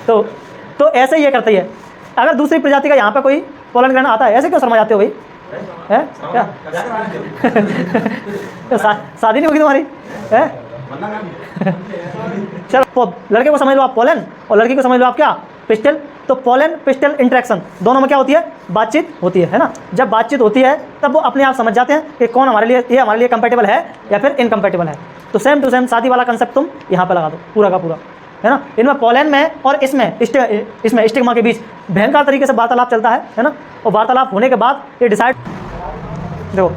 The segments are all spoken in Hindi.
तो ऐसे ही ये करती है। अगर दूसरी प्रजाति का यहाँ पे कोई पोलन ग्रहण आता है, ऐसे क्यों शर्मा जाते हो भाई? है क्या? शादी नहीं होगी तुम्हारी? है चलो, लड़के को समझ लो आप पोलन और लड़की को समझ लो आप क्या? पिस्टल। तो पोलन पिस्टल इंटरेक्शन दोनों में क्या होती है? बातचीत होती है ना। जब बातचीत होती है तब वो अपने आप समझ जाते हैं कि कौन हमारे लिए कंपेटेबल है या फिर इनकम्पेटेबल है। तो सेम टू सेम शादी वाला कंसेप्ट तुम यहाँ पे लगा दो पूरा का पूरा, है ना। इनमें पोलन में और इसमें स्टिग्मा के बीच भयंकर तरीके से वार्तालाप चलता है ना। और वार्तालाप होने के बाद ये डिसाइड, देखो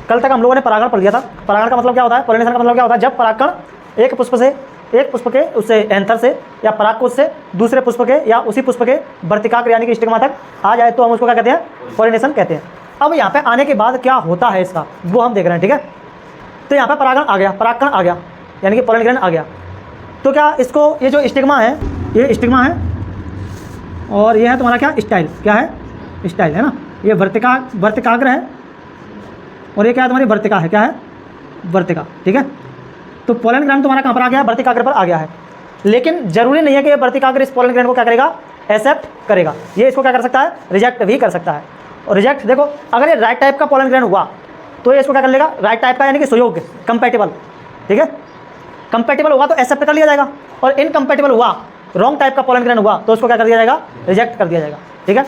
कल तक हम लोगों ने परागण पढ़ लिया था। परागण का मतलब क्या होता है? पोलिनेशन का मतलब क्या होता है? जब परागकण एक पुष्प के उससे एंथर से या परागकोश से दूसरे पुष्प के या उसी पुष्प के वर्तिकाग्र यानी कि स्टिग्मा तक आ जाए तो हम उसको क्या कहते हैं? पोलिनेशन कहते हैं। अब यहाँ पे आने के बाद क्या होता है इसका वो हम देख रहे हैं, ठीक है। तो यहाँ पे परागण आ गया, परागकण आ गया यानी कि पोलन ग्रहण आ गया। तो क्या इसको, ये जो स्टिग्मा है, ये स्टिग्मा है और ये है तुम्हारा क्या? स्टाइल। क्या है? स्टाइल, है ना। ये वर्तिकाग्र है और ये क्या है? तुम्हारी वर्तिका है। क्या है? वर्तिका, ठीक है। तो पोलन ग्रहण तुम्हारा कहाँ पर आ गया? वर्तिकाग्र पर आ गया है। लेकिन जरूरी नहीं है कि ये वर्तिकाग्र इस पोलन ग्रहण को क्या करेगा? एक्सेप्ट करेगा। ये इसको क्या कर सकता है? रिजेक्ट भी कर सकता है। और रिजेक्ट, देखो अगर ये राइट टाइप का पोलन ग्रहण हुआ तो ये इसको क्या कर लेगा? राइट टाइप का यानी कि सुयोग्य, कंपेटेबल, ठीक है। कंपेटेबल होगा तो एक्सेप्ट कर लिया जाएगा और इनकम्पेटेबल हुआ, रॉन्ग टाइप का पोलन ग्रहण हुआ तो उसको क्या कर दिया जाएगा? रिजेक्ट कर दिया जाएगा, ठीक है।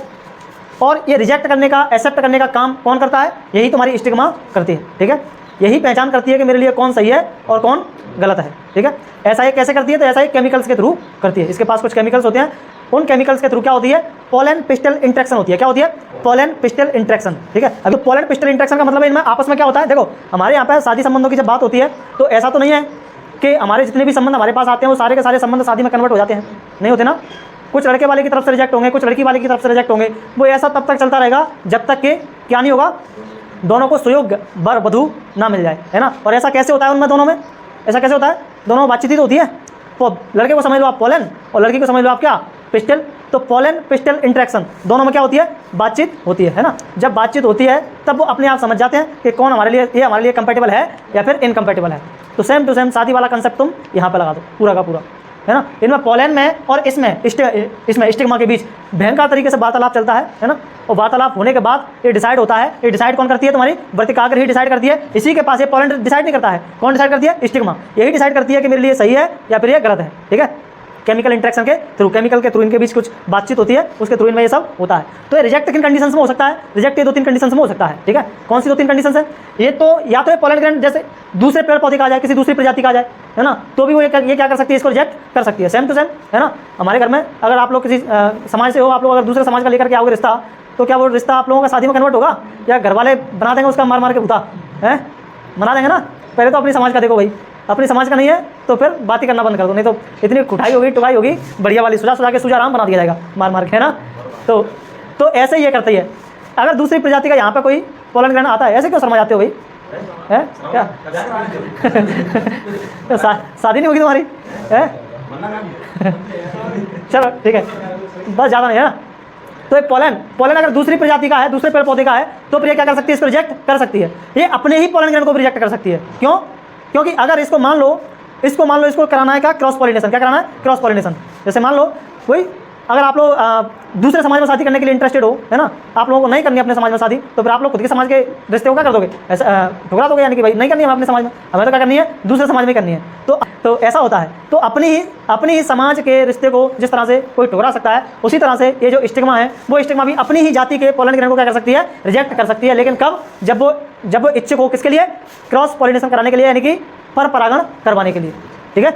और ये रिजेक्ट करने का, एक्सेप्ट करने का काम कौन करता है? यही तुम्हारी स्टिग्मा करती है, ठीक है। यही पहचान करती है कि मेरे लिए कौन सही है और कौन गलत है, ठीक है। ऐसा ये कैसे करती है? तो ऐसा ही केमिकल्स के थ्रू करती है। इसके पास कुछ केमिकल्स होते हैं, उन केमिकल्स के थ्रू क्या होती है? पोलन पिस्टल इंटरेक्शन होती है। क्या होती है? पोलन पिस्टल इंटरेक्शन, ठीक है। अभी पोलन पिस्टल इंटरेक्शन का मतलब इनमें आपस में क्या होता है? देखो हमारे यहाँ पे शादी संबंधों की जब बात होती है तो ऐसा तो नहीं है कि हमारे जितने भी संबंध हमारे पास आते हैं वो सारे के सारे संबंध शादी में कन्वर्ट हो जाते हैं, नहीं होते ना। कुछ लड़के वाले की तरफ से रिजेक्ट होंगे, कुछ लड़की वाले की तरफ से रिजेक्ट होंगे। वो ऐसा तब तक चलता रहेगा जब तक कि क्या नहीं होगा? दोनों को सुयोग्य वर वधू ना मिल जाए, है ना। और ऐसा कैसे होता है उनमें दोनों में? ऐसा कैसे होता है? दोनों में बातचीत ही तो होती है। तो लड़के को समझ लो आप पोलन और लड़की को समझ लो आप क्या? पिस्टल। तो पोलन पिस्टल इंटरेक्शन दोनों में क्या होती है? बातचीत होती है ना। जब बातचीत होती है तब वो अपने आप समझ जाते हैं कि कौन हमारे लिए कंपेटेबल है या फिर इनकम्पेटेबल है। तो सेम टू सेम शादी वाला कंसेप्ट तुम यहाँ पे लगा दो पूरा का पूरा, है ना। इनमें पोलन में और इसमें स्टिग्मा के बीच भयंकर तरीके से वार्तालाप चलता है ना। और वार्तालाप होने के बाद ये डिसाइड होता है। ये डिसाइड कौन करती है? तुम्हारी वर्तिकाग्र ही डिसाइड करती है। इसी के पास ये पोलन डिसाइड नहीं करता है। कौन डिसाइड करती है? स्टिग्मा। यही डिसाइड करती है कि मेरे लिए सही है या फिर ये गलत है, ठीक है। केमिकल इंटरेक्शन के थ्रू, केमिकल के थ्रू इनके बीच कुछ बातचीत होती है, उसके थ्रू इनमें ये सब होता है। तो ये रिजेक्ट किन कंडीशंस में हो सकता है? रिजेक्ट ये 2-3 कंडीशंस में हो सकता है, ठीक है। कौन सी 2-3 कंडीशंस है? ये तो या तो ये पोलन ग्रहण जैसे दूसरे पेड़ पौधे का आ जाए, किसी दूसरी प्रजाति का आ जाए, है ना, तो भी वो ये क्या कर सकती है? इसको रिजेक्ट कर सकती है। सेम टू सेम, है ना। हमारे घर में अगर आप लोग किसी समाज से हो, आप लोग अगर दूसरे समाज का लेकर के आओगे रिश्ता, तो क्या वो रिश्ता आप लोगों का शादी में कन्वर्ट होगा या घर वाले बना देंगे उसका मार के भूता? है, बना देंगे ना। पहले तो अपनी समाज का देखो भाई, अपनी समाज का नहीं है तो फिर बात ही करना बंद कर दो, नहीं तो इतनी कुटाई होगी, टुकाई होगी, बढ़िया वाली सुझा के सूजा आराम बना दिया जाएगा मार के, है ना। तो ऐसे ही ये करती है। अगर दूसरी प्रजाति का यहाँ पे कोई पोलन ग्रहण आता है, ऐसे क्यों शर्मा जाते हो भाई? है क्या? शादी नहीं होगी तुम्हारी? है चलो ठीक है, बस ज़्यादा नहीं है ना। तो एक पोलन अगर दूसरी प्रजाति का है, दूसरे पेड़ पौधे का है, तो फिर ये क्या कर सकती है? इसको रिजेक्ट कर सकती है। ये अपने ही पोलन ग्रहण को भी रिजेक्ट कर सकती है। क्यों? क्योंकि अगर इसको मान लो इसको कराना है क्या? Cross pollination. क्या कराना है? Cross pollination. जैसे मान लो कोई, अगर आप लोग दूसरे समाज में शादी करने के लिए इंटरेस्टेड हो, है ना, आप लोगों को नहीं करनी अपने समाज में शादी, तो फिर आप लोग खुद के समाज के रिश्ते को क्या कर दोगे? ऐसा ठुकरा दोगे, यानी कि भाई नहीं करनी है अपने समाज में, हमें तो क्या करनी है? दूसरे समाज में करनी है। तो ऐसा होता है। तो अपनी ही समाज के रिश्ते को जिस तरह से कोई ठुकरा सकता है, उसी तरह से ये जो स्टिग्मा है, वो स्टिग्मा भी अपनी ही जाति के पोलन ग्रहण को क्या कर सकती है? रिजेक्ट कर सकती है। लेकिन कब? जब वो इच्छुक हो किसके लिए? क्रॉस पॉलिनेशन कराने के लिए, यानी कि पर परागण करवाने के लिए, ठीक है।